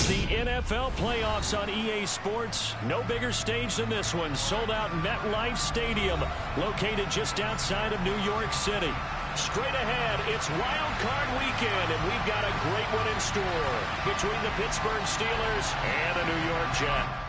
The NFL playoffs on EA Sports. No bigger stage than this one. Sold out MetLife Stadium, located just outside of New York City. Straight ahead, it's Wildcard weekend, and we've got a great one in store between the Pittsburgh Steelers and the New York Jets.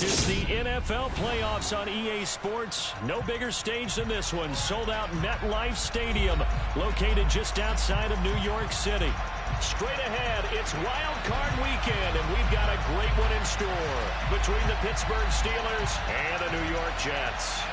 It's the NFL playoffs on EA Sports. No bigger stage than this one. Sold out MetLife Stadium, located just outside of New York City. Straight ahead, it's Wildcard weekend, and we've got a great one in store between the Pittsburgh Steelers and the New York Jets.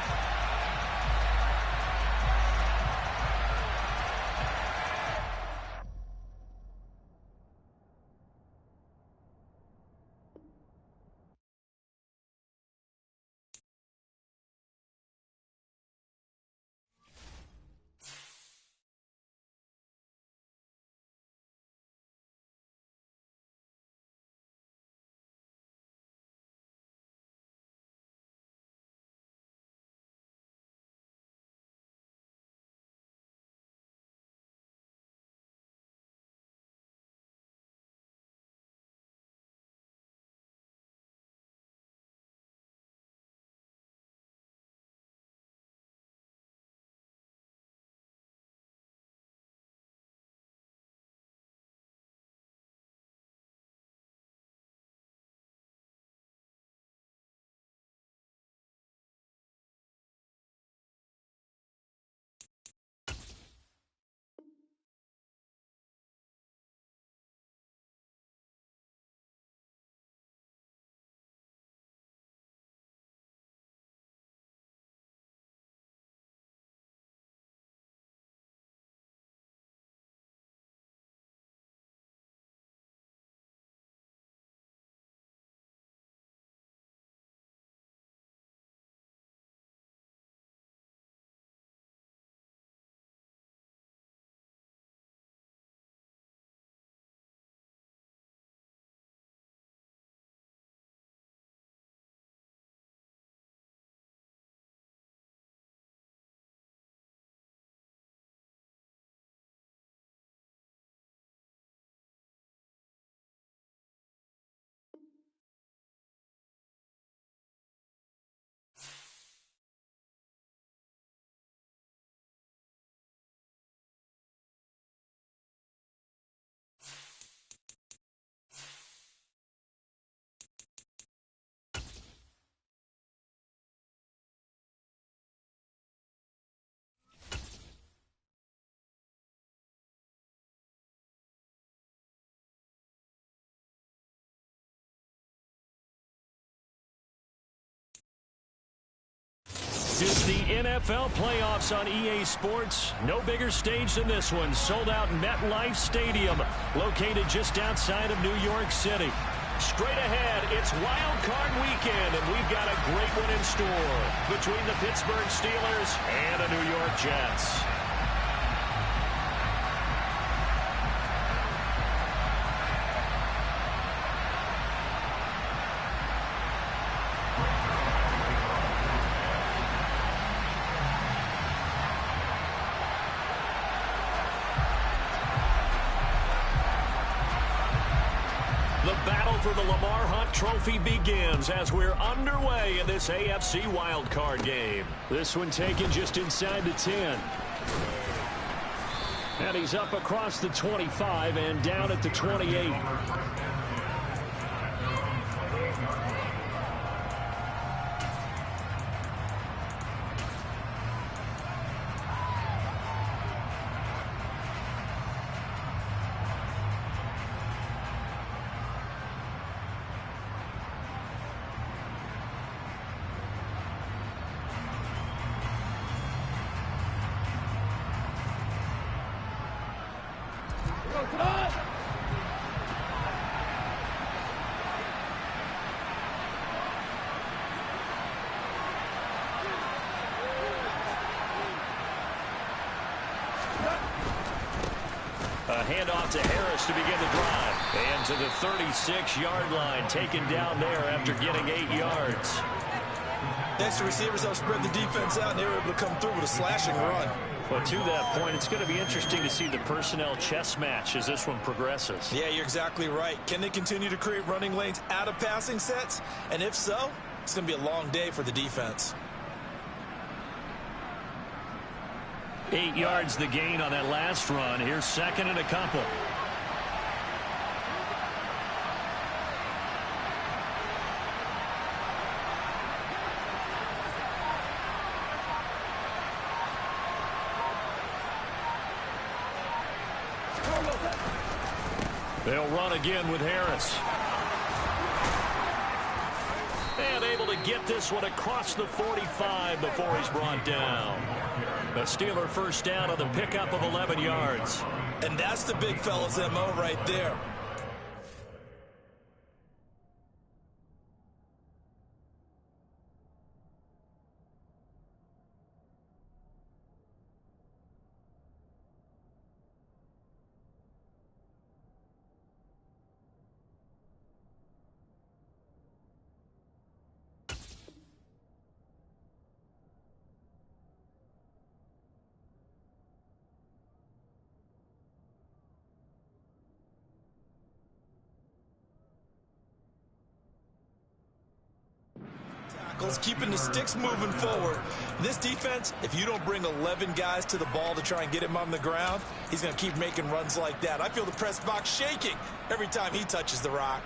This is the NFL playoffs on EA Sports. No bigger stage than this one. Sold out MetLife Stadium, located just outside of New York City. Straight ahead, it's Wildcard weekend, and we've got a great one in store between the Pittsburgh Steelers and the New York Jets. The battle for the Lamar Hunt Trophy begins as we're underway in this AFC wildcard game. This one taken just inside the 10. And he's up across the 25 and down at the 28. A handoff to Harris to begin the drive. And to the 36-yard line, taken down there after getting 8 yards. Extra receivers help spread the defense out, and they were able to come through with a slashing run. But to that point, it's going to be interesting to see the personnel chess match as this one progresses. Yeah, you're exactly right. Can they continue to create running lanes out of passing sets? And if so, it's going to be a long day for the defense. 8 yards the gain on that last run. Here's second and a couple. They'll run again with Harris. And able to get this one across the 45 before he's brought down. A Steeler first down on the pickup of 11 yards. And that's the big fella's MO right there. Keeping the sticks moving forward. This defense, if you don't bring 11 guys to the ball to try and get him on the ground, he's going to keep making runs like that. I feel the press box shaking every time he touches the rock.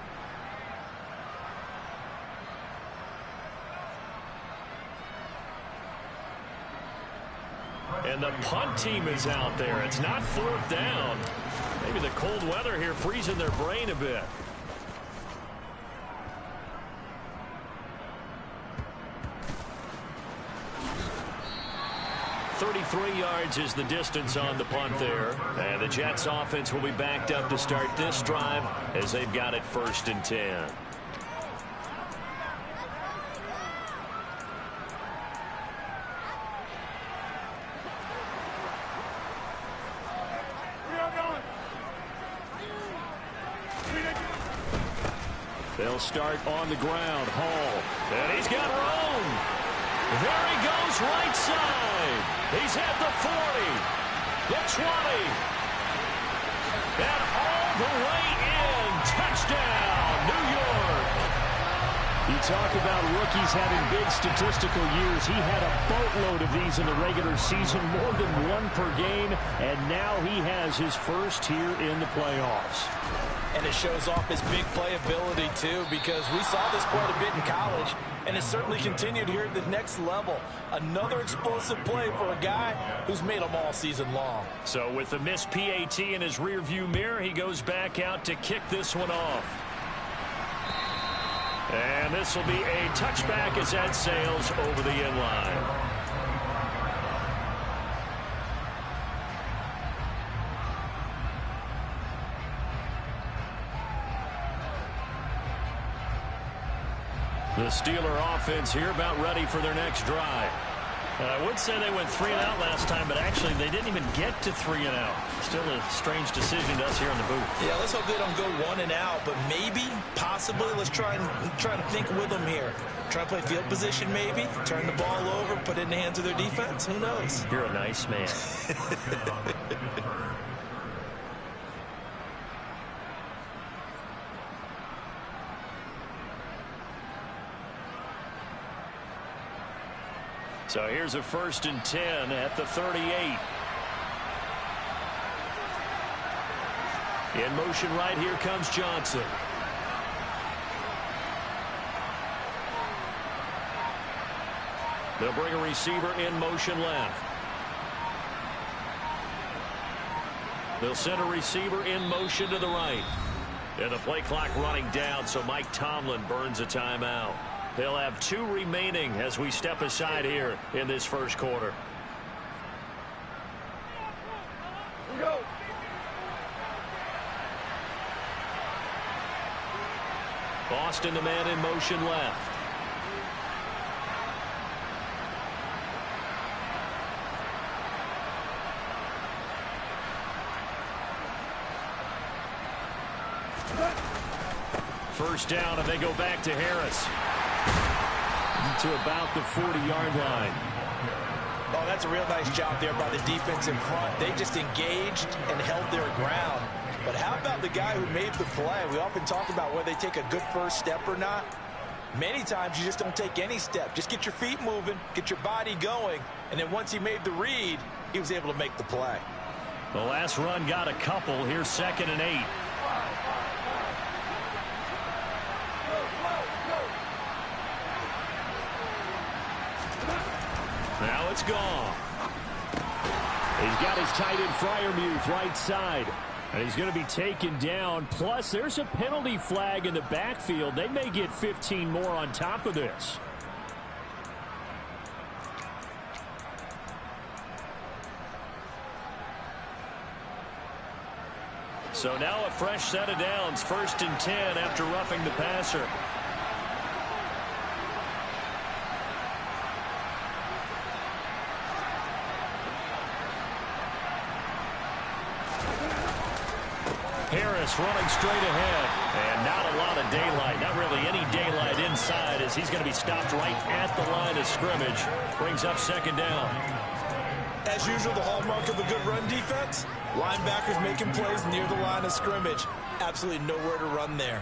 And the punt team is out there. It's not fourth down. Maybe the cold weather here freezing their brain a bit. 33 yards is the distance on the punt there. And the Jets offense will be backed up to start this drive as they've got it 1st and 10. They'll start on the ground. Hall. And he's got room. There he goes right side. He's at the 40, the 20, and all the way in. Touchdown, New York. You talk about rookies having big statistical years. He had a boatload of these in the regular season, more than one per game, and now he has his first here in the playoffs. And it shows off his big playability, too, because we saw this quite a bit in college, and it's certainly continued here at the next level. Another explosive play for a guy who's made them all season long. So with the missed PAT in his rearview mirror, he goes back out to kick this one off. And this will be a touchback as that sails over the end line. The Steeler offense here about ready for their next drive. I would say they went 3 and out last time, but actually they didn't even get to 3 and out. Still a strange decision to us here in the booth. Yeah, let's hope they don't go 1 and out, but maybe, possibly, let's try and think with them here. Try to play field position maybe, turn the ball over, put it in the hands of their defense. Who knows? You're a nice man. So here's a 1st and 10 at the 38. In motion right here comes Johnson. They'll bring a receiver in motion left. They'll send a receiver in motion to the right. And the play clock running down, so Mike Tomlin burns a timeout. They'll have 2 remaining as we step aside here in this first quarter. Go. Boston, the man in motion left. First down, and they go back to Harris. To about the 40-yard line. Oh, that's a real nice job there by the defense in front. They just engaged and held their ground. But how about the guy who made the play? We often talk about whether they take a good first step or not. Many times you just don't take any step. Just get your feet moving, get your body going, and then once he made the read, he was able to make the play. The last run got a couple. Here's 2nd and 8. Now it's gone. He's got his tight end Freiermuth right side. And he's going to be taken down. Plus, there's a penalty flag in the backfield. They may get 15 more on top of this. So now a fresh set of downs. 1st and 10 after roughing the passer. Harris running straight ahead. And not a lot of daylight. Not really any daylight inside as he's going to be stopped right at the line of scrimmage. Brings up 2nd down. As usual, the hallmark of a good run defense, linebackers making plays near the line of scrimmage. Absolutely nowhere to run there.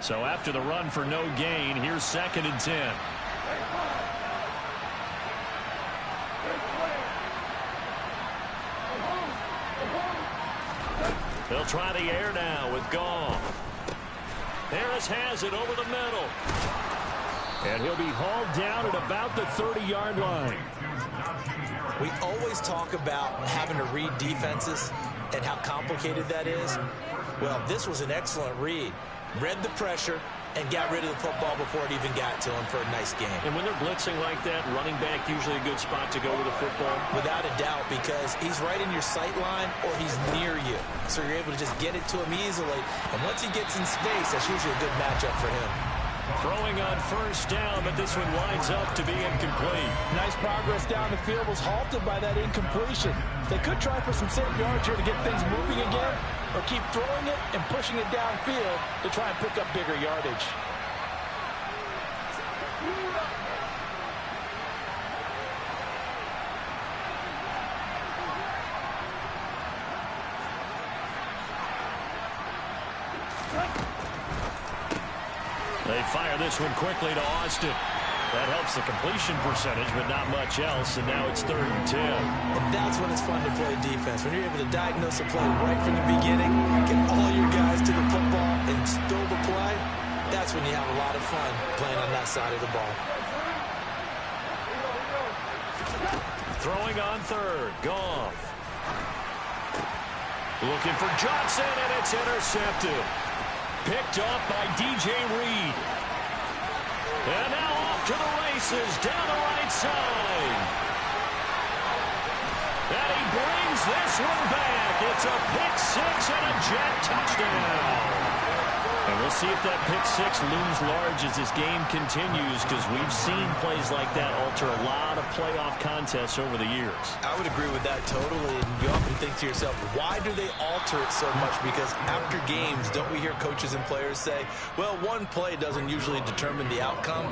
So after the run for no gain, here's 2nd and 10. They'll try the air now with Goff. Harris has it over the middle. And he'll be hauled down at about the 30-yard line. We always talk about having to read defenses and how complicated that is. Well, this was an excellent read. Read the pressure and got rid of the football before it even got to him for a nice game. And when they're blitzing like that, running back usually a good spot to go with a football? Without a doubt, because he's right in your sight line or he's near you. So you're able to just get it to him easily. And once he gets in space, that's usually a good matchup for him. Throwing on 1st down, but this one winds up to be incomplete. Nice progress down the field, was halted by that incompletion. They could try for some safe yards here to get things moving again, or keep throwing it and pushing it downfield to try and pick up bigger yardage. They fire this one quickly to Austin. That helps the completion percentage, but not much else, and now it's 3rd and 10. And that's when it's fun to play defense. When you're able to diagnose a play right from the beginning, get all your guys to the football, and throw the play, that's when you have a lot of fun playing on that side of the ball. Throwing on 3rd, Goff. Looking for Johnson, and it's intercepted. Picked off by DJ Reed. And now off to the races down the right side. And he brings this one back. It's a pick six and a Jet touchdown. And we'll see if that pick six looms large as this game continues, because we've seen plays like that alter a lot of playoff contests over the years. I would agree with that totally. And you often think to yourself, why do they alter it so much? Because after games, don't we hear coaches and players say, well, one play doesn't usually determine the outcome?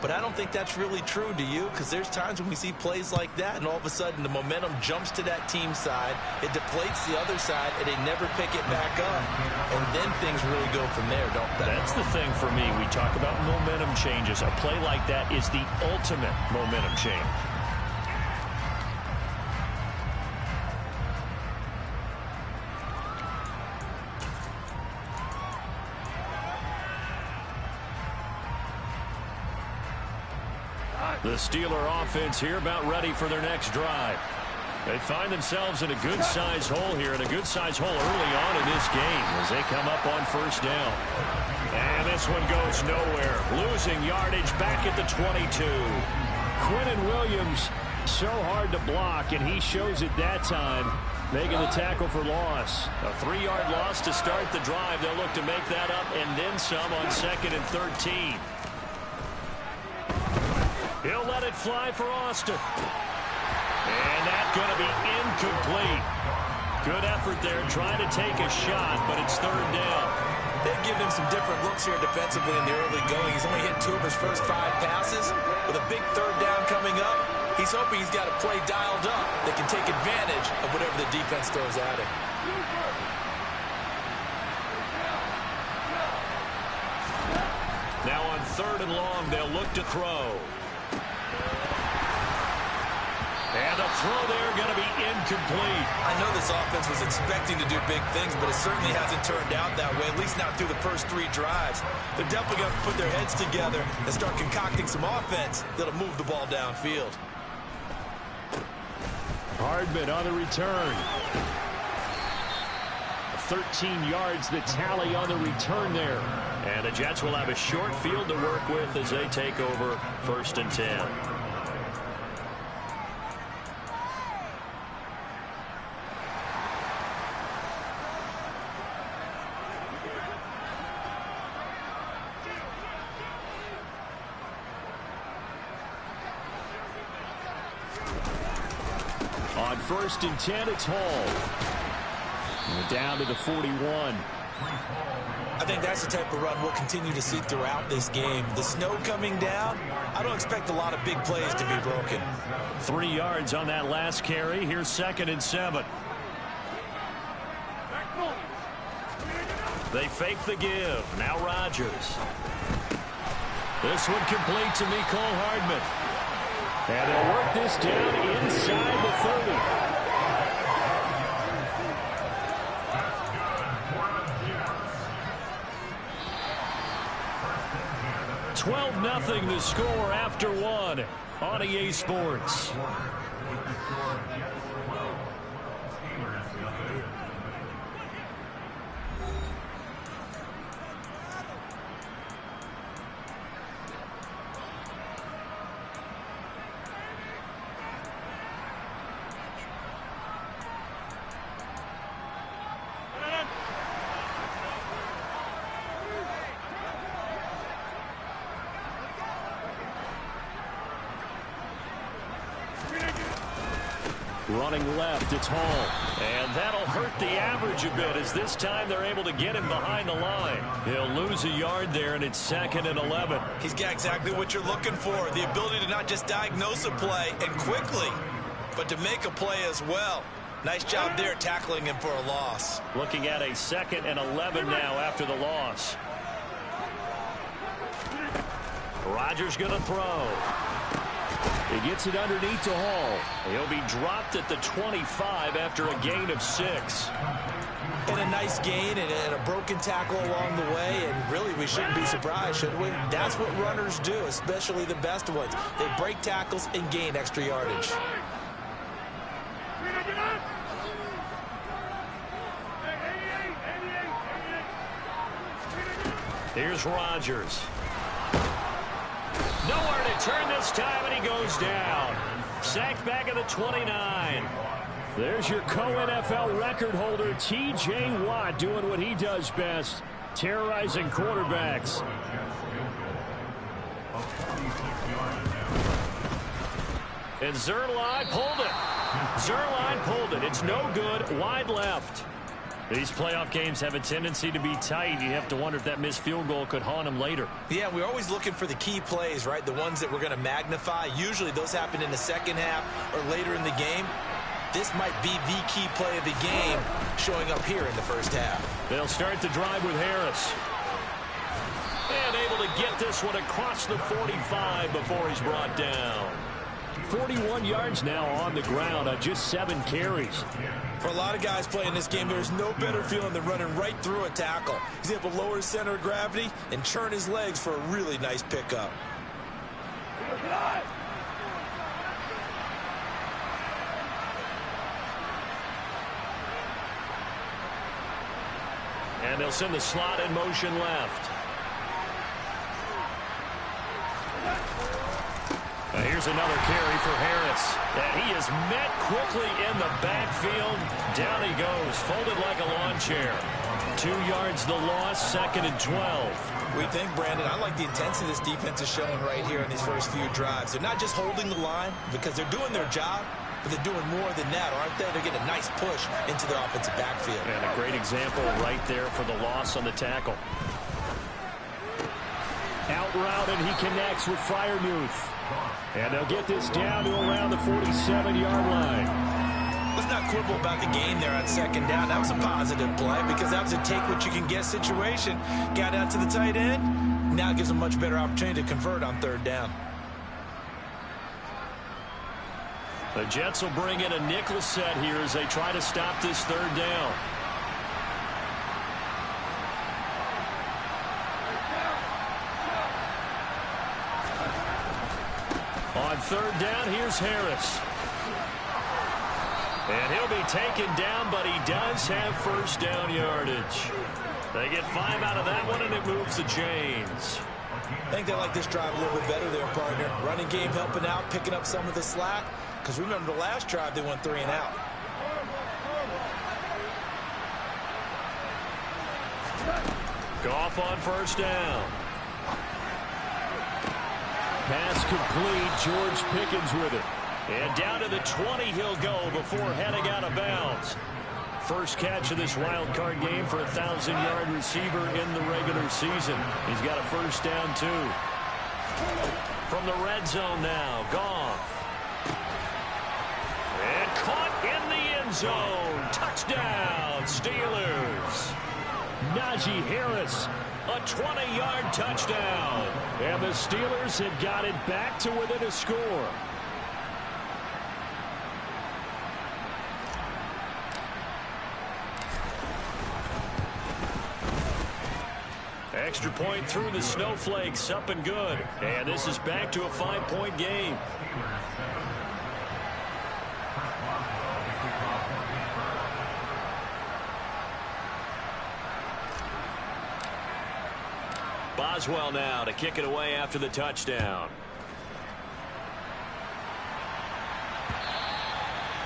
But I don't think that's really true, do you? Because there's times when we see plays like that, and all of a sudden the momentum jumps to that team side, it deflates the other side, and they never pick it back up. And then things really go from there, don't they? That's the thing for me. We talk about momentum changes. A play like that is the ultimate momentum change. The Steeler offense here about ready for their next drive. They find themselves in a good-sized hole here, and a good-sized hole early on in this game as they come up on first down. And this one goes nowhere. Losing yardage back at the 22. Quinnen Williams, so hard to block, and he shows it that time, making the tackle for loss. A 3-yard loss to start the drive. They'll look to make that up and then some on 2nd and 13. He'll let it fly for Austin. And that's going to be incomplete. Good effort there trying to take a shot, but it's 3rd down. They've given him some different looks here defensively in the early going. He's only hit 2 of his first 5 passes. With a big 3rd down coming up, he's hoping he's got a play dialed up that can take advantage of whatever the defense throws at him. Now on 3rd and long, they'll look to throw. And a throw there going to be incomplete. I know this offense was expecting to do big things, but it certainly hasn't turned out that way, at least not through the first 3 drives. They're definitely going to put their heads together and start concocting some offense that'll move the ball downfield. Hardman on the return. 13 yards the tally on the return there. And the Jets will have a short field to work with as they take over 1st and 10. On 1st and 10, it's Hall. And down to the 41. I think that's the type of run we'll continue to see throughout this game. The snow coming down, I don't expect a lot of big plays to be broken. 3 yards on that last carry. Here's 2nd and 7. They fake the give. Now Rodgers. This one complete to Mecole Hardman. And they'll work this down inside the 30. 12-0 the score after 1 on EA Sports. Running left, it's Hall. And that'll hurt the average a bit as this time they're able to get him behind the line. He'll lose a yard there, and it's 2nd and 11. He's got exactly what you're looking for, the ability to not just diagnose a play and quickly, but to make a play as well. Nice job there tackling him for a loss. Looking at a 2nd and 11 now after the loss. Rodgers going to throw. He gets it underneath to Hall. He'll be dropped at the 25 after a gain of 6. And a nice gain and a broken tackle along the way, and really we shouldn't be surprised, should we? That's what runners do, especially the best ones. They break tackles and gain extra yardage. Here's Rodgers. Nowhere to turn this time, and he goes down. Sacked back at the 29. There's your co-NFL record holder, T.J. Watt, doing what he does best, terrorizing quarterbacks. And Zerline pulled it. Zerline pulled it. It's no good. Wide left. These playoff games have a tendency to be tight. You have to wonder if that missed field goal could haunt him later. Yeah, we're always looking for the key plays, right? The ones that we're going to magnify. Usually those happen in the second half or later in the game. This might be the key play of the game showing up here in the first half. They'll start the drive with Harris. And able to get this one across the 45 before he's brought down. 41 yards now on the ground on just 7 carries. For a lot of guys playing this game, there's no better feeling than running right through a tackle. He's able to lower his center of gravity and churn his legs for a really nice pickup. And they'll send the slot in motion left. Here's another carry for Harris. And he is met quickly in the backfield. Down he goes, folded like a lawn chair. 2 yards the loss, 2nd and 12. We think, Brandon, I like the intensity this defense is showing right here in these first few drives. They're not just holding the line because they're doing their job, but they're doing more than that, aren't they? They're getting a nice push into the offensive backfield. And a great example right there for the loss on the tackle. Out route, and he connects with Freiermuth. And they'll get this down to around the 47-yard line. Let's not quibble about the gain there on 2nd down. That was a positive play because that was a take-what-you-can-get situation. Got out to the tight end. Now it gives them a much better opportunity to convert on 3rd down. The Jets will bring in a nickel set here as they try to stop this 3rd down. On 3rd down, here's Harris. And he'll be taken down, but he does have 1st down yardage. They get 5 out of that one, and it moves the chains. I think they like this drive a little bit better there, partner. Running game helping out, picking up some of the slack. Because remember the last drive, they went 3 and out. Goff on 1st down. Pass complete. George Pickens with it. And down to the 20 he'll go before heading out of bounds. First catch of this wild card game for a 1,000-yard receiver in the regular season. He's got a 1st down, too. From the red zone now, Goff. And caught in the end zone. Touchdown, Steelers. Najee Harris, a 20-yard touchdown. And the Steelers have got it back to within a score. Extra point through the snowflakes, up and good. And this is back to a 5-point game. Boswell now to kick it away after the touchdown.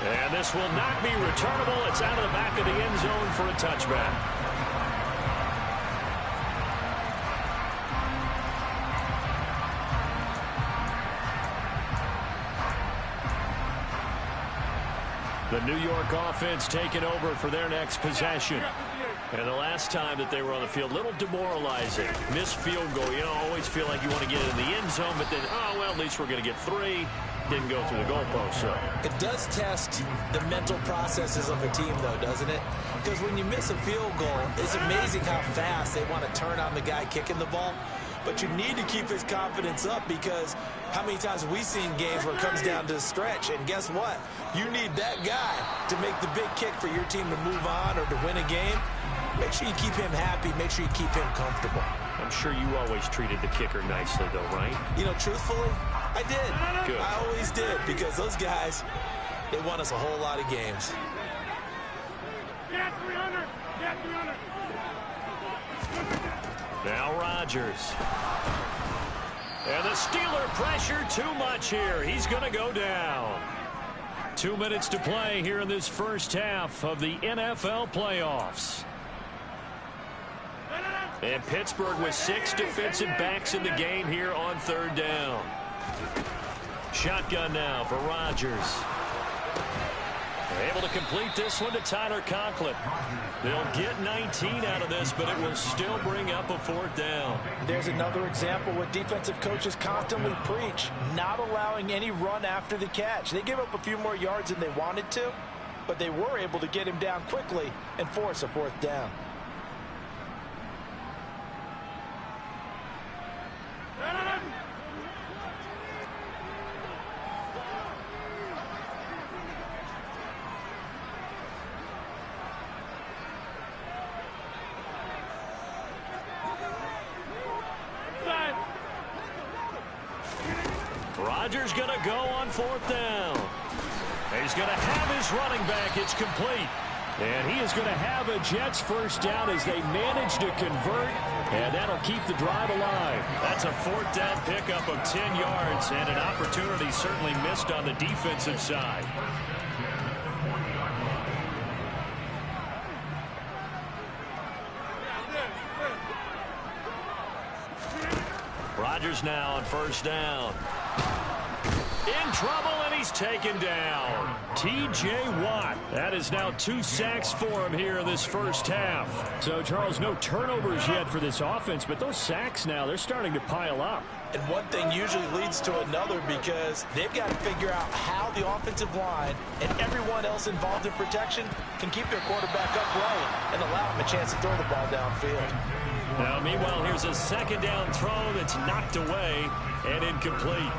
And this will not be returnable. It's out of the back of the end zone for a touchback. The New York offense taking over for their next possession. And the last time that they were on the field, a little demoralizing. Missed field goal. You know, always feel like you want to get in the end zone, but then, oh, well, at least we're going to get 3. Didn't go through the goalpost, so. It does test the mental processes of a team, though, doesn't it? Because when you miss a field goal, it's amazing how fast they want to turn on the guy kicking the ball. But you need to keep his confidence up because how many times have we seen games where it comes down to the stretch? And guess what? You need that guy to make the big kick for your team to move on or to win a game. Make sure you keep him happy. Make sure you keep him comfortable. I'm sure you always treated the kicker nicely, though, right? You know, truthfully, I did. Good. I always did because those guys, they won us a whole lot of games. Get 300! Get 300! Now Rodgers. And the Steeler pressure too much here. He's going to go down. 2 minutes to play here in this first half of the NFL playoffs. And Pittsburgh with 6 defensive backs in the game here on third down. Shotgun now for Rodgers. They're able to complete this one to Tyler Conklin. They'll get 19 out of this, but it will still bring up a fourth down. There's another example what defensive coaches constantly preach, not allowing any run after the catch. They gave up a few more yards than they wanted to, but they were able to get him down quickly and force a fourth down. Rodgers going to go on fourth down. He's going to have his running back. It's complete. And he is going to have a Jets first down as they manage to convert, and that'll keep the drive alive. That's a fourth down pickup of 10 yards, and an opportunity certainly missed on the defensive side. Rodgers now on first down. In trouble, and he's taken down. T.J. Watt. That is now 2 sacks for him here in this first half. So, Charles, no turnovers yet for this offense, but those sacks now, they're starting to pile up. And one thing usually leads to another because they've got to figure out how the offensive line and everyone else involved in protection can keep their quarterback upright and allow him a chance to throw the ball downfield. Now, meanwhile, here's a second down throw that's knocked away and incomplete.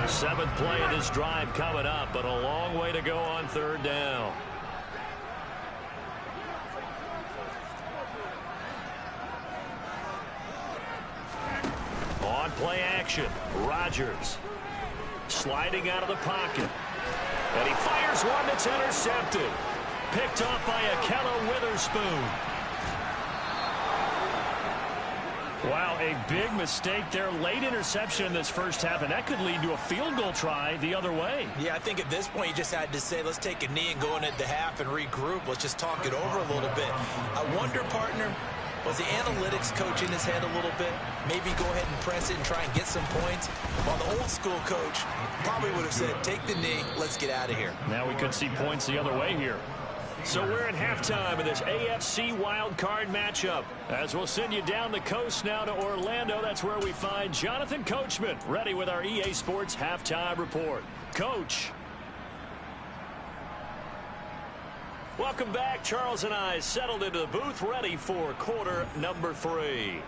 7th play of this drive coming up, but a long way to go on third down. On play action, Rodgers sliding out of the pocket. And he fires one that's intercepted. Picked off by Ahkello Witherspoon. Wow, a big mistake there. Late interception in this first half, and that could lead to a field goal try the other way. Yeah, I think at this point you just had to say, let's take a knee and go into the half and regroup. Let's just talk it over a little bit. I wonder, partner, was the analytics coach in his head a little bit? Maybe go ahead and press it and try and get some points? While the old school coach probably would have said, take the knee, let's get out of here. Now we could see points the other way here. So we're at halftime of this AFC Wildcard matchup. As we'll send you down the coast now to Orlando, that's where we find Jonathan Coachman ready with our EA Sports Halftime Report. Coach. Welcome back. Charles and I settled into the booth ready for quarter number 3.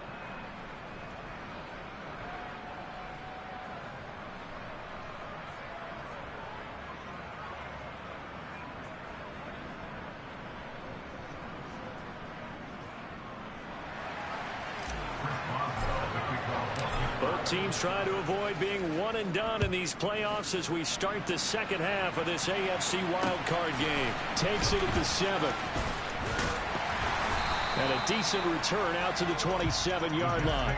Teams trying to avoid being one and done in these playoffs as we start the second half of this AFC wildcard game. Takes it at the 7. And a decent return out to the 27-yard line.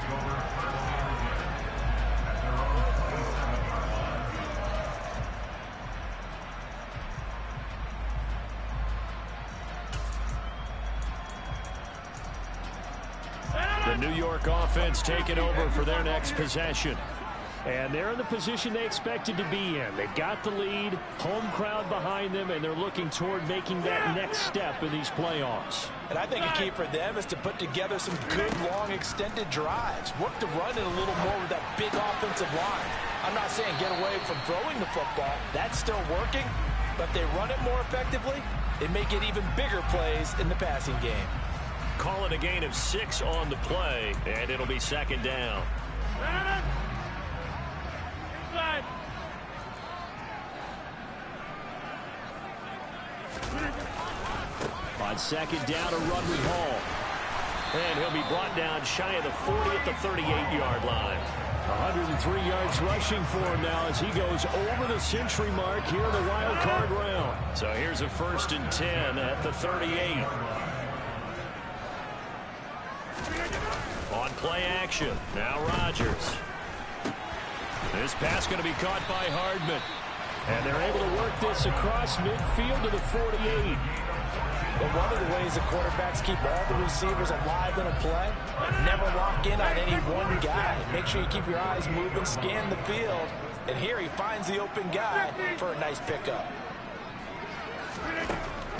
The New York offense taking over for their next possession. And they're in the position they expected to be in. They've got the lead, home crowd behind them, and they're looking toward making that next step in these playoffs. And I think a key for them is to put together some good, long, extended drives. Work the run in a little more with that big offensive line. I'm not saying get away from throwing the football. That's still working. But if they run it more effectively, they may get even bigger plays in the passing game. Call it a gain of 6 on the play, and it'll be second down. On second down, a run with Hall. And he'll be brought down shy of the 40 at the 38-yard line. 103 yards rushing for him now as he goes over the century mark here in the wild card round. So here's a 1st and 10 at the 38. On play action, now Rodgers. This pass going to be caught by Hardman. And they're able to work this across midfield to the 48. But one of the ways the quarterbacks keep all the receivers alive in a play, never lock in on any one guy. Make sure you keep your eyes moving, scan the field. And here he finds the open guy for a nice pickup.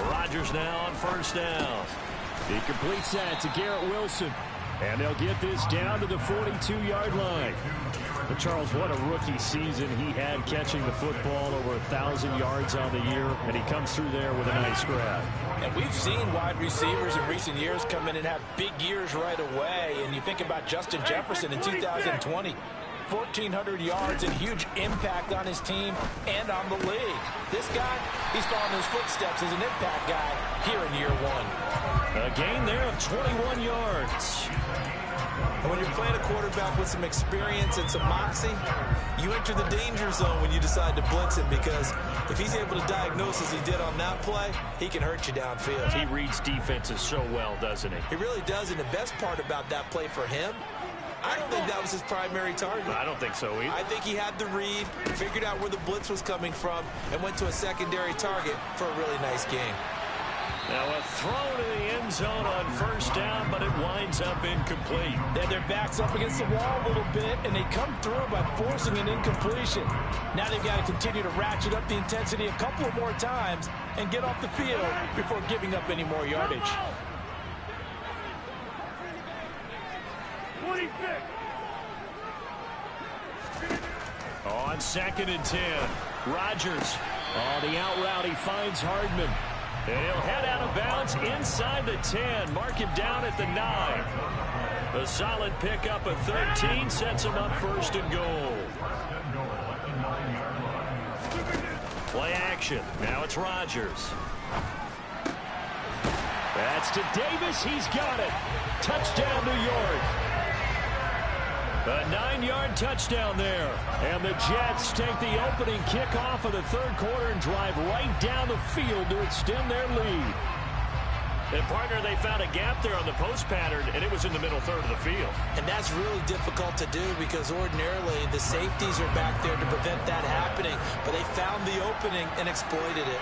Rodgers now on first down. He completes that to Garrett Wilson. And they'll get this down to the 42-yard line. But Charles, what a rookie season he had, catching the football over 1,000 yards on the year. And he comes through there with a nice grab. And we've seen wide receivers in recent years come in and have big years right away. And you think about Justin Jefferson in 2020. 1,400 yards and huge impact on his team and on the league. This guy, he's following his footsteps as an impact guy here in year one. A gain there of 21 yards. And when you're playing a quarterback with some experience and some moxie, you enter the danger zone when you decide to blitz him, because if he's able to diagnose as he did on that play, he can hurt you downfield. He reads defenses so well, doesn't he? He really does, and the best part about that play for him, I don't think that was his primary target. I don't think so either. I think he had the read, figured out where the blitz was coming from, and went to a secondary target for a really nice game. Now a throw to the end zone on first down, but it winds up incomplete. Then their back's up against the wall a little bit, and they come through by forcing an incompletion. Now they've got to continue to ratchet up the intensity a couple of more times and get off the field before giving up any more yardage. 26. On 2nd and 10, Rodgers. On the out route, he finds Hardman. And he'll head out of bounds inside the 10. Mark him down at the 9. A solid pickup of 13 sets him up 1st and goal. Play action. Now it's Rodgers. That's to Davis. He's got it. Touchdown, New York. A 9-yard touchdown there. And the Jets take the opening kickoff of the 3rd quarter and drive right down the field to extend their lead. And, partner, they found a gap there on the post pattern, and it was in the middle third of the field. And that's really difficult to do, because ordinarily the safeties are back there to prevent that happening. But they found the opening and exploited it.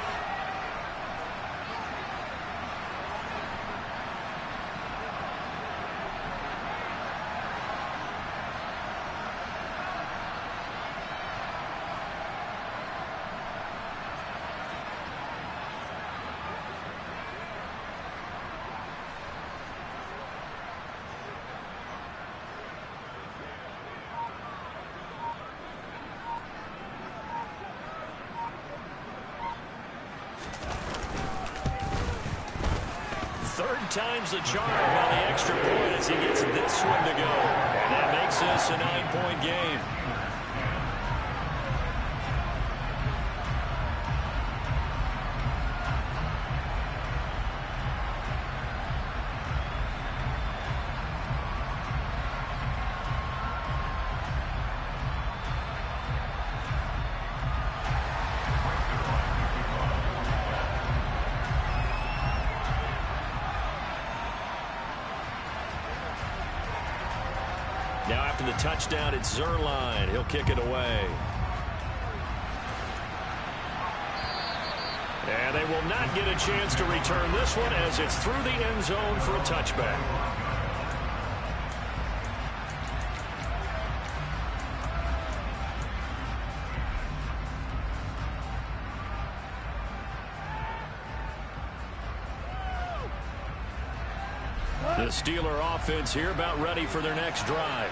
Third time's the charm on the extra point as he gets this one to go. And that makes this a 9-point game. Now after the touchdown, it's Zerline. He'll kick it away. And they will not get a chance to return this one as it's through the end zone for a touchback. The Steeler offense here about ready for their next drive.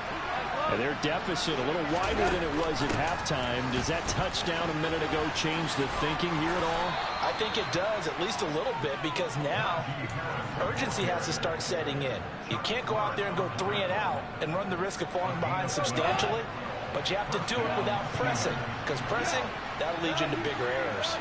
And their deficit a little wider than it was at halftime. Does that touchdown a minute ago change the thinking here at all? I think it does, at least a little bit, because now urgency has to start setting in. You can't go out there and go 3 and out and run the risk of falling behind substantially, but you have to do it without pressing, because pressing, that'll lead you into bigger errors.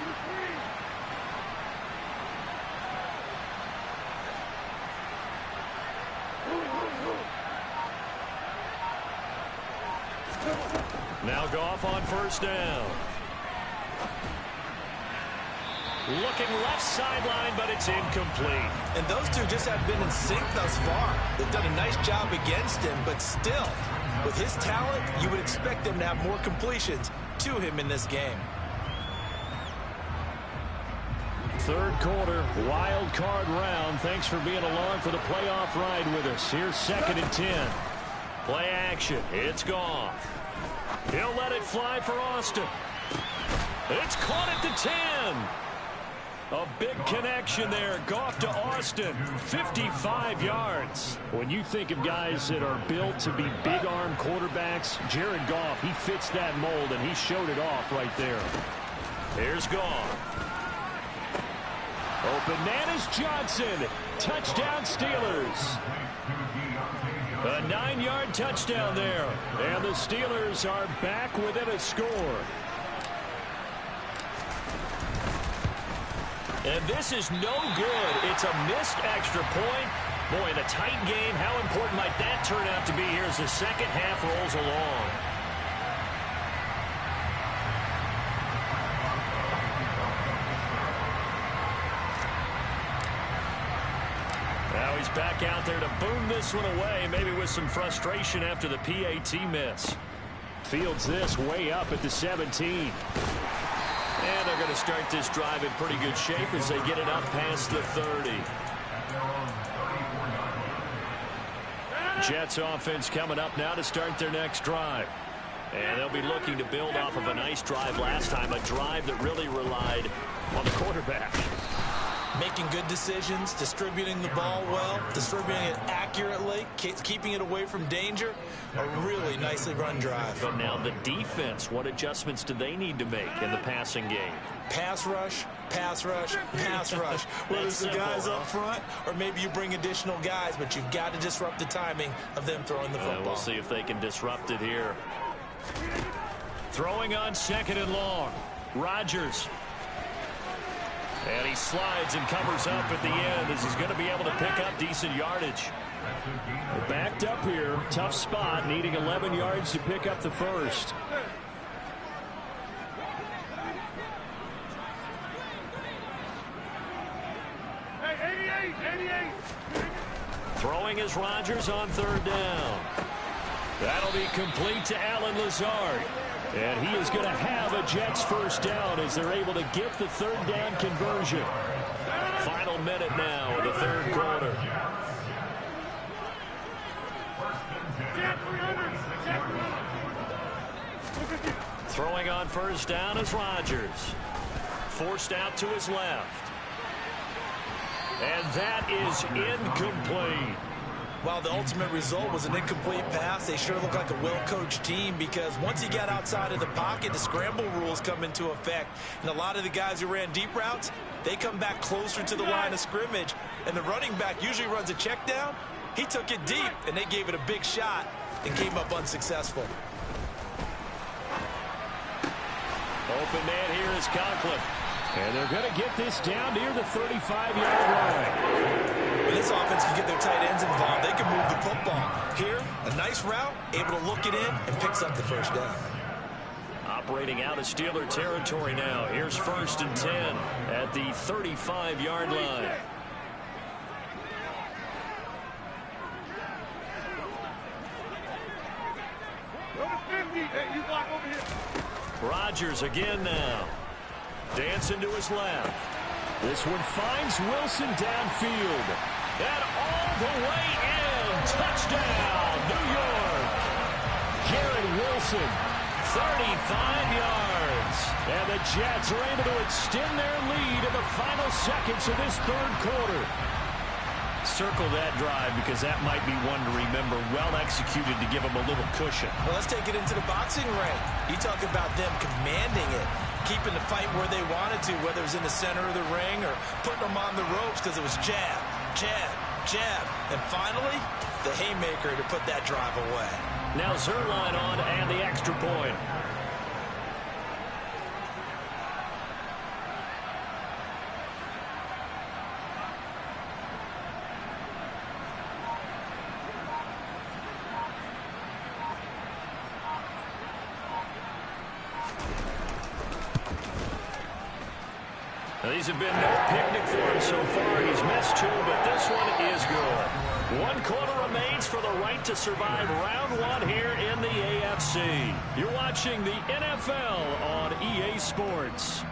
Now Goff on first down. Looking left sideline, but it's incomplete. And those two just have been in sync thus far. They've done a nice job against him, but still, with his talent, you would expect them to have more completions to him in this game. Third quarter, wild card round. Thanks for being along for the playoff ride with us. Here's 2nd and 10. Play action. It's Goff. He'll let it fly for Austin. It's caught at the 10. A big connection there. Goff to Austin. 55 yards. When you think of guys that are built to be big-arm quarterbacks, Jared Goff, he fits that mold, and he showed it off right there. Here's Goff. Open man is Johnson. Touchdown Steelers. A 9-yard touchdown there. And the Steelers are back within a score. And this is no good. It's a missed extra point. Boy, in a tight game, how important might that turn out to be here as the second half rolls along? Now he's back out there to boom this one away, maybe with some frustration after the PAT miss. Fields this way up at the 17. And they're going to start this drive in pretty good shape as they get it up past the 30. Jets offense coming up now to start their next drive. And they'll be looking to build off of a nice drive last time, a drive that really relied on the quarterback. Making good decisions, distributing the ball well, distributing it accurately, keeping it away from danger. A really nicely run drive. But now the defense, what adjustments do they need to make in the passing game? Pass rush, pass rush, pass rush. Whether it's the guys up front or maybe you bring additional guys, but you've got to disrupt the timing of them throwing the football. We'll see if they can disrupt it here. Throwing on 2nd and long. Rodgers. And he slides and covers up at the end as he's going to be able to pick up decent yardage. Backed up here. Tough spot. Needing 11 yards to pick up the first. Hey, 88. Throwing is Rodgers on 3rd down. That'll be complete to Allen Lazard. And he is going to have a Jets first down as they're able to get the 3rd down conversion. Final minute now of the 3rd quarter. Throwing on 1st down is Rodgers. Forced out to his left. And that is incomplete. While the ultimate result was an incomplete pass, they sure look like a well-coached team because once he got outside of the pocket, the scramble rules come into effect. And a lot of the guys who ran deep routes, they come back closer to the line of scrimmage. And the running back usually runs a check down. He took it deep, and they gave it a big shot and came up unsuccessful. Open man here is Conklin. And they're going to get this down near the 35-yard line. When this offense can get their tight ends involved, they can move the football. Here, a nice route, able to look it in, and picks up the first down. Operating out of Steeler territory now. Here's 1st and 10 at the 35-yard line. Rodgers again now. Dancing to his left. This one finds Wilson downfield. And all the way in. Touchdown, New York. Garrett Wilson, 35 yards. And the Jets are able to extend their lead in the final seconds of this 3rd quarter. Circle that drive because that might be one to remember. Well executed to give them a little cushion. Well, let's take it into the boxing ring. You talk about them commanding it, keeping the fight where they wanted to, whether it was in the center of the ring or putting them on the ropes because it was jab, jab, jab. And finally, the haymaker to put that drive away. Now Zerline on and the extra point. These have been no picnic for him so far. He's missed 2, but this one is good. 1 quarter remains for the right to survive round 1 here in the AFC. You're watching the NFL on EA Sports.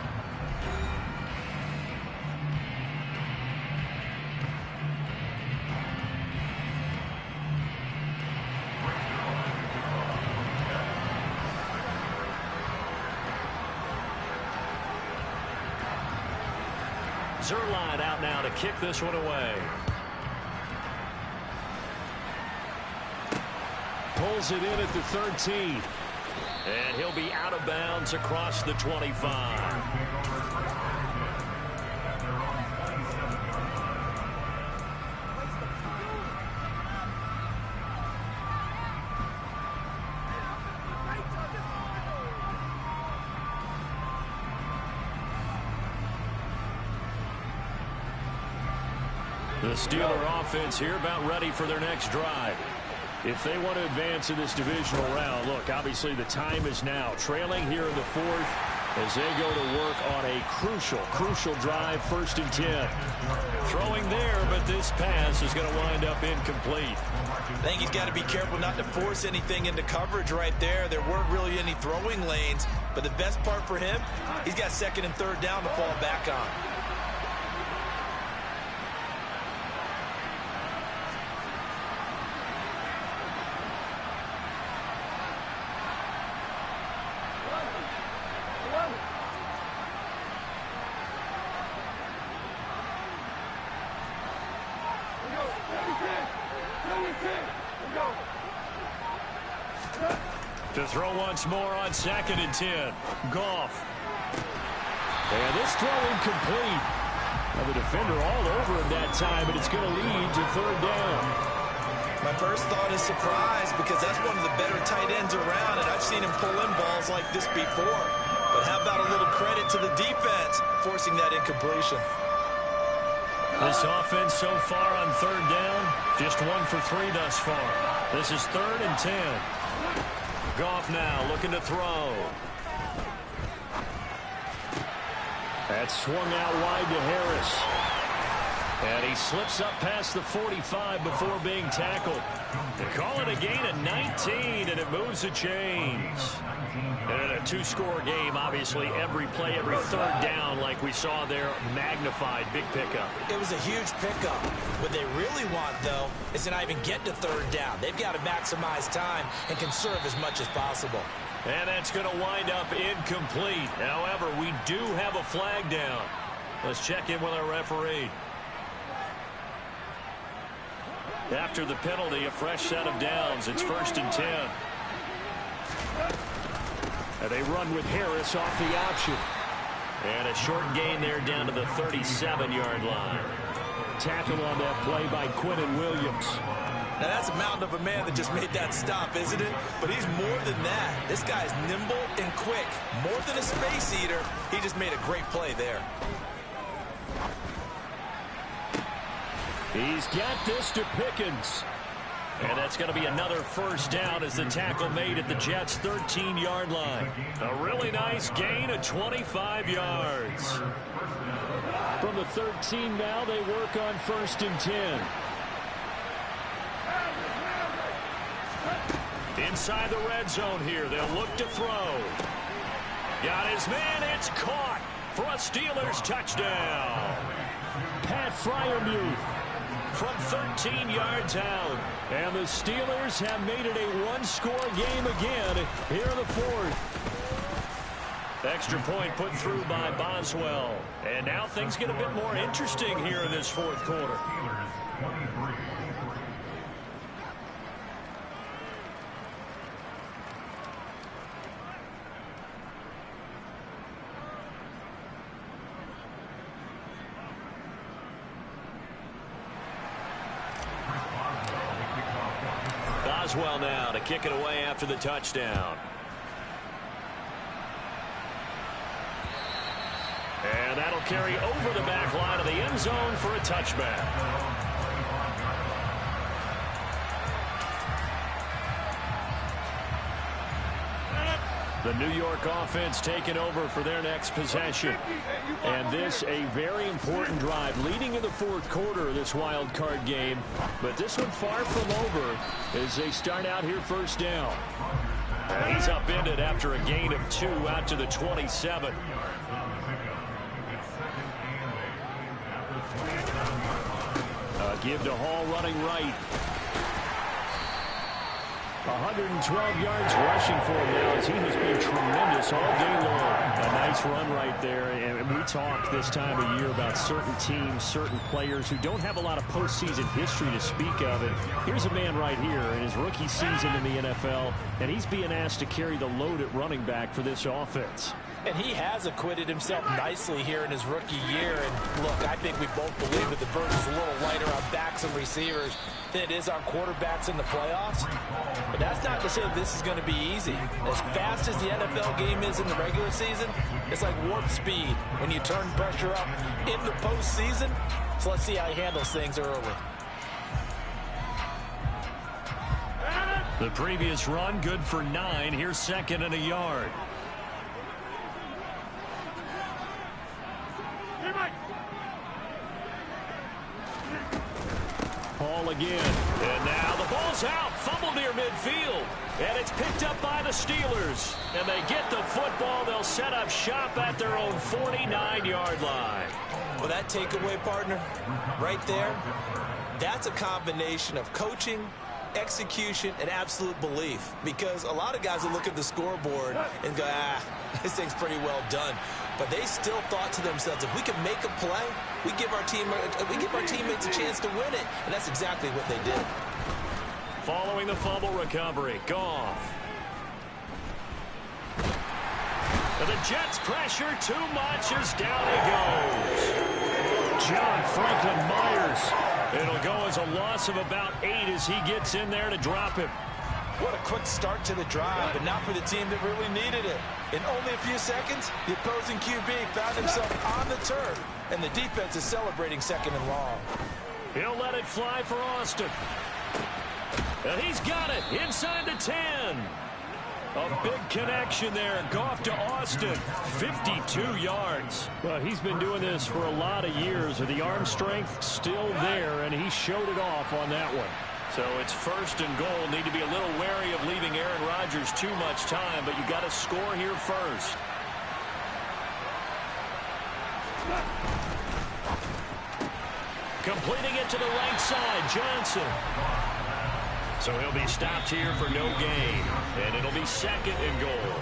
Zerline out now to kick this one away. Pulls it in at the 13. And he'll be out of bounds across the 25. The Steeler offense here about ready for their next drive. If they want to advance in this divisional round, look, obviously the time is now. Trailing here in the fourth as they go to work on a crucial drive, 1st and 10. Throwing there, but this pass is going to wind up incomplete. I think he's got to be careful not to force anything into coverage right there. There weren't really any throwing lanes, but the best part for him, he's got 2nd and 3rd down to fall back on. To throw once more on 2nd and 10. Goff. And this throw incomplete. Now the defender all over him that time, but it's going to lead to 3rd down. My first thought is surprise because that's one of the better tight ends around, and I've seen him pull in balls like this before. But how about a little credit to the defense forcing that incompletion? This offense so far on 3rd down, just 1 for 3 thus far. This is 3rd and 10. Goff now looking to throw. That's swung out wide to Harris. And he slips up past the 45 before being tackled. They call it a gain of 19, and it moves the chains. And a 2-score game, obviously, every play, every 3rd down, like we saw there, magnified, big pickup. It was a huge pickup. What they really want, though, is to not even get to 3rd down. They've got to maximize time and conserve as much as possible. And that's going to wind up incomplete. However, we do have a flag down. Let's check in with our referee. After the penalty, a fresh set of downs. It's 1st and 10. And they run with Harris off the option. And a short gain there down to the 37-yard line. Tackle on that play by Quinnen Williams. Now that's a mountain of a man that just made that stop, isn't it? But he's more than that. This guy's nimble and quick. More than a space eater, he just made a great play there. He's got this to Pickens. And that's going to be another 1st down as the tackle made at the Jets' 13-yard line. A really nice gain of 25 yards. From the 13 now, they work on 1st and 10. Inside the red zone here, they'll look to throw. Got his man, it's caught for a Steelers touchdown. Pat Freiermuth from 13 yards out. And the Steelers have made it a 1-score game again here in the 4th. Extra point put through by Boswell. And now things get a bit more interesting here in this 4th quarter. Boswell now to kick it away after the touchdown. And that'll carry over the back line of the end zone for a touchback. The New York offense taking over for their next possession. And this a very important drive leading in the 4th quarter of this wild card game. But this one far from over as they start out here 1st down. And he's upended after a gain of 2 out to the 27. Give to Hall running right. 112 yards rushing for him now as he has been tremendous all day long. A nice run right there. And we talk this time of year about certain teams, certain players who don't have a lot of postseason history to speak of. And here's a man right here in his rookie season in the NFL, and he's being asked to carry the load at running back for this offense. And he has acquitted himself nicely here in his rookie year. And look, I think we both believe that the burden is a little lighter on backs and receivers than it is on quarterbacks in the playoffs. But that's not to say this is going to be easy. As fast as the NFL game is in the regular season, it's like warp speed when you turn pressure up in the postseason. So let's see how he handles things early. The previous run, good for 9. Here's second and a yard. Paul again. And now the ball's out. Fumble near midfield. And it's picked up by the Steelers. And they get the football. They'll set up shop at their own 49-yard line. Well, that takeaway, partner, right there, that's a combination of coaching, execution, and absolute belief. Because a lot of guys will look at the scoreboard and go, this thing's pretty well done. But they still thought to themselves, if we can make a play, we give our teammates a chance to win it. And that's exactly what they did. Following the fumble recovery, Goff. And the Jets pressure too much as down he goes. John Franklin Myers. It'll go as a loss of about 8 as he gets in there to drop him. What a quick start to the drive, but not for the team that really needed it. In only a few seconds, the opposing QB found himself on the turf, and the defense is celebrating second and long. He'll let it fly for Austin. And he's got it inside the 10. A big connection there. Goff to Austin. 52 yards. Well, he's been doing this for a lot of years with the arm strength still there, and he showed it off on that one. So it's first and goal. Need to be a little wary of leaving Aaron Rodgers too much time, but you got to score here first. Completing it to the right side, Johnson. So he'll be stopped here for no gain, and it'll be second and goal.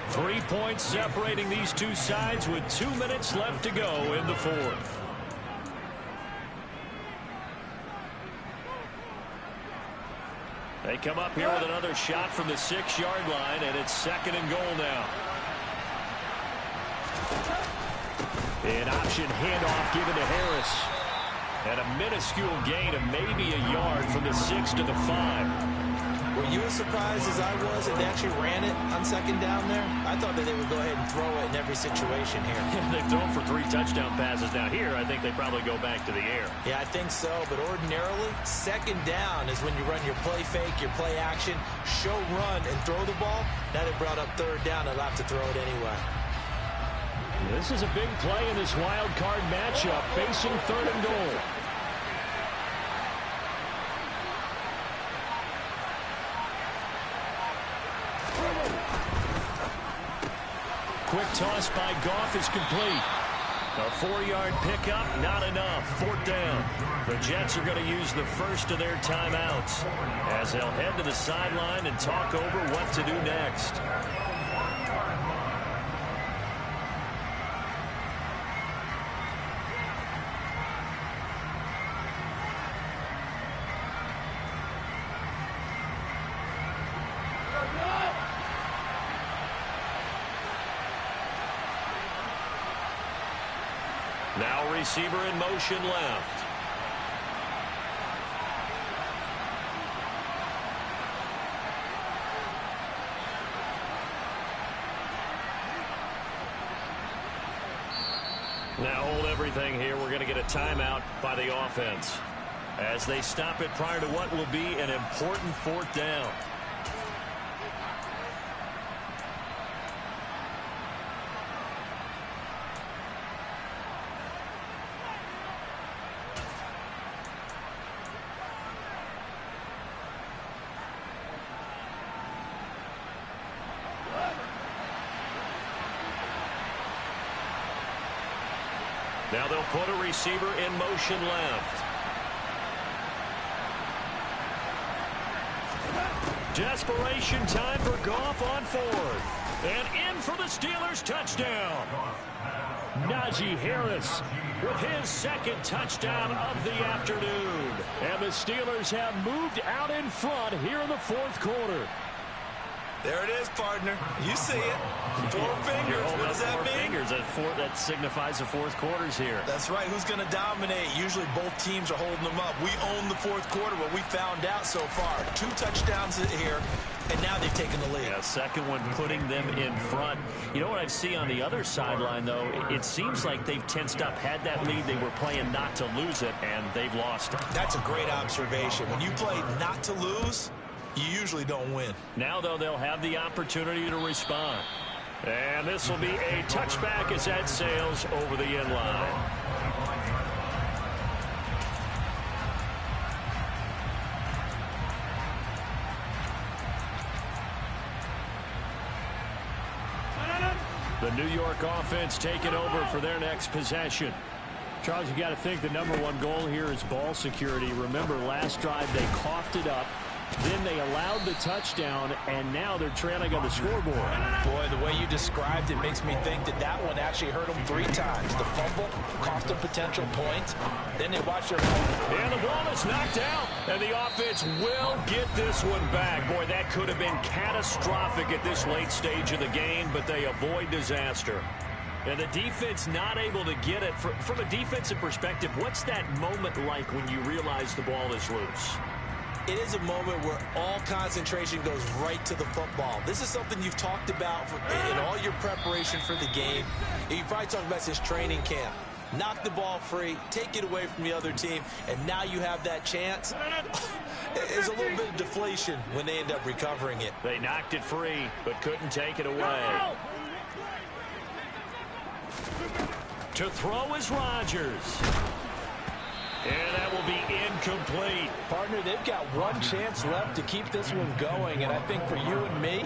3 points separating these two sides with 2 minutes left to go in the fourth. They come up here with another shot from the 6-yard line, and it's second and goal now. An option handoff given to Harris. And a minuscule gain of maybe a yard from the 6 to the 5. Were you as surprised as I was that they actually ran it on second down there? I thought that they would go ahead and throw it in every situation here. They've thrown for 3 touchdown passes. Now here, I think they probably go back to the air. Yeah, I think so. But ordinarily, second down is when you run your play fake, your play action, show run, and throw the ball. Now they brought up third down. They'll have to throw it anyway. This is a big play in this wild card matchup, facing third and goal. Quick toss by Goff is complete. A 4-yard pickup, not enough. Fourth down. The Jets are going to use the first of their timeouts as they'll head to the sideline and talk over what to do next. Now receiver in motion left. Now hold everything here. We're going to get a timeout by the offense as they stop it prior to what will be an important fourth down. Now they'll put a receiver in motion left. Desperation time for Goff on fourth. And in for the Steelers touchdown. Najee Harris with his second touchdown of the afternoon. And the Steelers have moved out in front here in the fourth quarter. There it is, partner. You see it. Four fingers. What does that mean? Fingers. That signifies the fourth quarter's here. That's right. Who's going to dominate? Usually both teams are holding them up. We own the fourth quarter, what we found out so far. 2 touchdowns here, and now they've taken the lead. Yeah, second one putting them in front. You know what I see on the other sideline, though? It seems like they've tensed up. Had that lead, they were playing not to lose it, and they've lost it. That's a great observation. When you play not to lose, you usually don't win. Now, though, they'll have the opportunity to respond. And this will be a touchback as that sails over the end line. The New York offense taking over for their next possession. Charles, you got to think the #1 goal here is ball security. Remember, last drive they coughed it up. Then they allowed the touchdown, and now they're trailing on the scoreboard. Boy, the way you described it makes me think that one actually hurt them 3 times. The fumble cost them potential points. Then they watch their opponent. And the ball is knocked out, and the offense will get this one back. Boy, that could have been catastrophic at this late stage of the game, but they avoid disaster. And the defense not able to get it. From a defensive perspective, what's that moment like when you realize the ball is loose? It is a moment where all concentration goes right to the football. This is something you've talked about in all your preparation for the game. You probably talked about this training camp. Knock the ball free, take it away from the other team, and now you have that chance. There's a little bit of deflation when they end up recovering it. They knocked it free, but couldn't take it away. To throw is Rodgers. And that will be incomplete. Partner, they've got one chance left to keep this one going, and I think for you and me,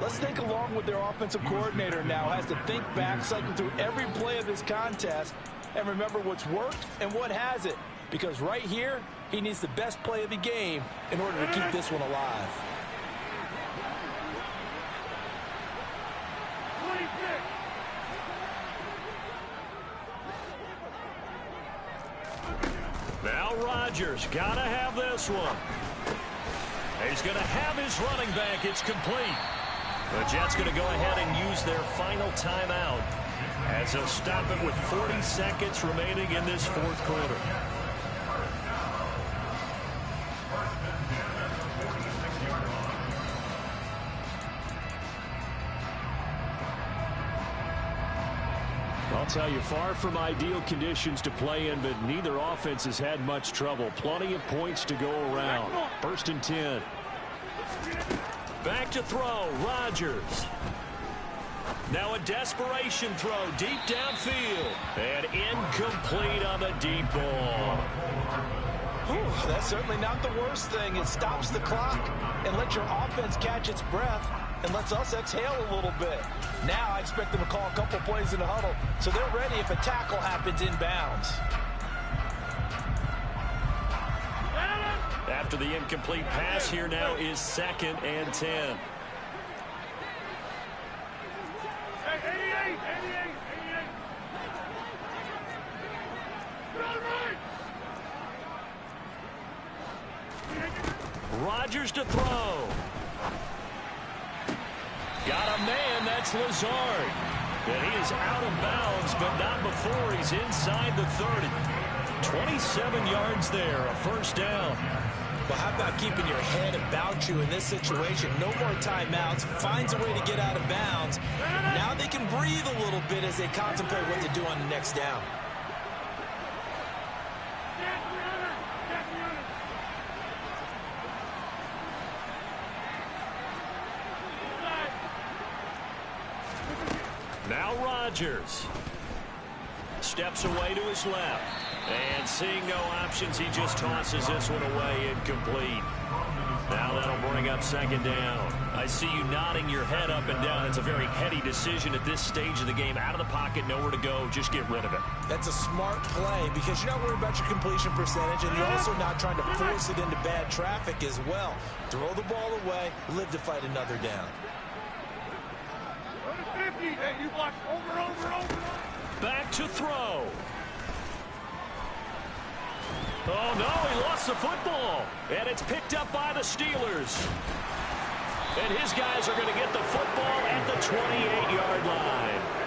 let's think along with their offensive coordinator now. Has to think back, cycle through every play of this contest, and remember what's worked and what hasn't. Because right here, he needs the best play of the game in order to keep this one alive. Now Rodgers got to have this one. He's going to have his running back. It's complete. The Jets going to go ahead and use their final timeout as they'll stop it with 40 seconds remaining in this fourth quarter. I'll tell you, far from ideal conditions to play in, but neither offense has had much trouble. Plenty of points to go around. 1st and 10. Back to throw, Rodgers. Now a desperation throw deep downfield. And incomplete on the deep ball. Whew, that's certainly not the worst thing. It stops the clock and lets your offense catch its breath and lets us exhale a little bit. Now I expect them to call a couple plays in the huddle, so they're ready if a tackle happens inbounds. After the incomplete pass, here now is 2nd and 10. Hey, 88. Rodgers to throw. Got a man, that's Lazard. And he is out of bounds, but not before he's inside the 30. 27 yards there, a 1st down. Well, how about keeping your head about you in this situation? No more timeouts. Finds a way to get out of bounds. Now they can breathe a little bit as they contemplate what to do on the next down. Now Rodgers steps away to his left. And seeing no options, he just tosses this one away, incomplete. Now that'll bring up second down. I see you nodding your head up and down. It's a very heady decision at this stage of the game. Out of the pocket, nowhere to go. Just get rid of it. That's a smart play because you're not worried about your completion percentage, and you're also not trying to force it into bad traffic as well. Throw the ball away, live to fight another down. 50. Hey, you block over. Back to throw. Oh, no, he lost the football. And it's picked up by the Steelers. And his guys are going to get the football at the 28-yard line.